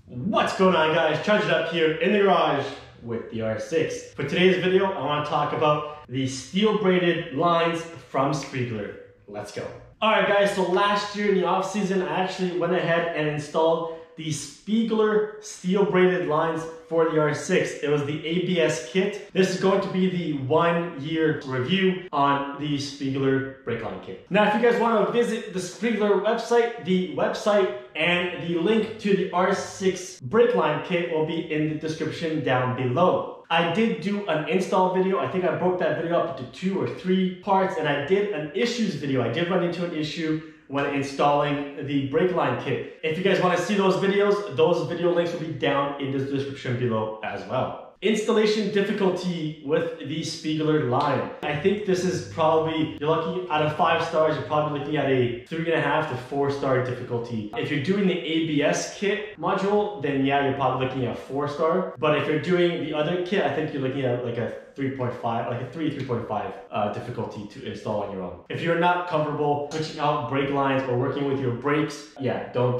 What's going on, guys? Charge it up here in the garage with the R6. For today's video, I want to talk about the steel braided lines from Spiegler. Let's go. Alright guys, so last year in the off season, I actually went ahead and installed the Spiegler steel braided lines for the R6. It was the ABS kit. This is going to be the 1 year review on the Spiegler brake line kit. Now, if you guys want to visit the Spiegler website, the website and the link to the R6 brake line kit will be in the description down below. I did do an install video. I think I broke that video up into 2 or 3 parts, and I did an issues video. I did run into an issue when installing the brake line kit. If you guys want to see those videos, those video links will be down in the description below as well. Installation difficulty with the Spiegler line. I think this is probably, you're lucky, out of 5 stars, you're probably looking at a 3.5 to 4 star difficulty. If you're doing the ABS kit module, then yeah, you're probably looking at 4 star. But if you're doing the other kit, I think you're looking at like a 3.5, like a 3.5 difficulty to install on your own. If you're not comfortable switching out brake lines or working with your brakes, yeah, don't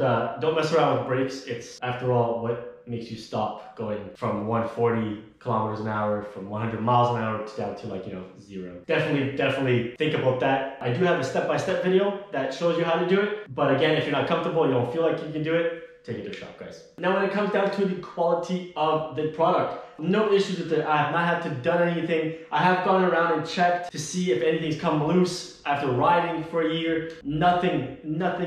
mess around with brakes. It's, after all, what makes you stop going from 140 kilometers an hour, from 100 miles an hour to down to, like, you know, 0. Definitely think about that. I do have a step-by-step video that shows you how to do it. But again, if you're not comfortable, you don't feel like you can do it, take it to the shop, guys. Now, when it comes down to the quality of the product, no issues with it. I have not had to done anything. I have gone around and checked to see if anything's come loose after riding for a year. Nothing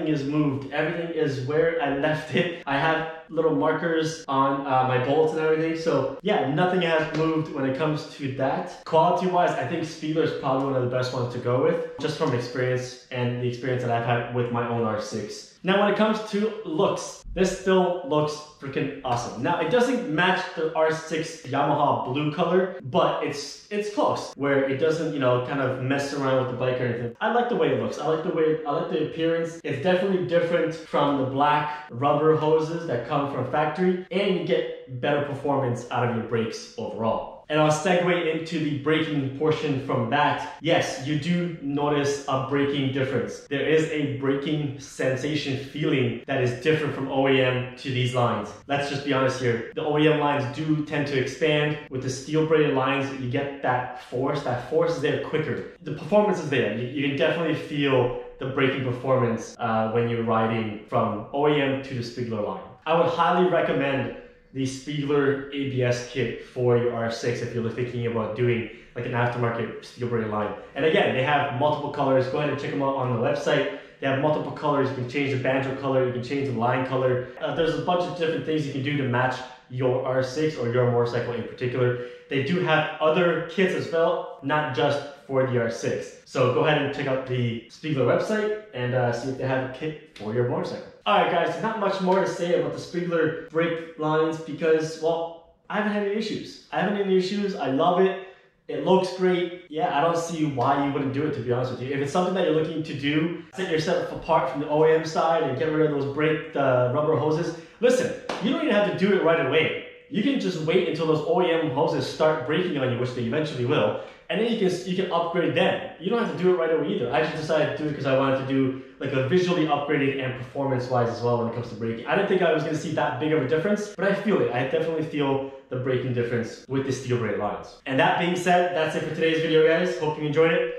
is moved. Everything is where I left it. I have little markers on my bolts and everything. So yeah, nothing has moved when it comes to that. Quality-wise, I think Spiegler is probably one of the best ones to go with, just from experience and the experience that I've had with my own R6. Now, when it comes to looks, this still looks freaking awesome. Now, it doesn't match the R6 Yamaha blue color, but it's close, where it doesn't, you know, kind of mess around with the bike or anything. I like the way it looks. I like the appearance. It's definitely different from the black rubber hoses that come from factory, and you get better performance out of your brakes overall. And I'll segue into the braking portion from that. Yes, you do notice a braking difference. There is a braking sensation feeling that is different from OEM to these lines. Let's just be honest here. The OEM lines do tend to expand. With the steel braided lines, you get that force. That force is there quicker. The performance is there. You can definitely feel the braking performance when you're riding from OEM to the Spiegler line. I would highly recommend the Spiegler ABS kit for your R6 if you're thinking about doing like an aftermarket steel braided line. And again, they have multiple colors. Go ahead and check them out on the website. They have multiple colors. You can change the banjo color, you can change the line color. There's a bunch of different things you can do to match your R6 or your motorcycle in particular. They do have other kits as well, not just for the R6. So go ahead and check out the Spiegler website and see if they have a kit for your motorcycle. Alright guys, not much more to say about the Spiegler brake lines because, well, I haven't had any issues. I love it. It looks great. Yeah, I don't see why you wouldn't do it, to be honest with you. If it's something that you're looking to do, set yourself apart from the OEM side and get rid of those brake rubber hoses. Listen, you don't even have to do it right away. You can just wait until those OEM hoses start braking on you, which they eventually will, and then you can upgrade them. You don't have to do it right away either. I just decided to do it because I wanted to do like a visually upgraded and performance-wise as well when it comes to braking. I didn't think I was going to see that big of a difference, but I feel it. I definitely feel the braking difference with the steel braided lines. And that being said, that's it for today's video, guys. Hope you enjoyed it.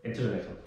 Until the next one.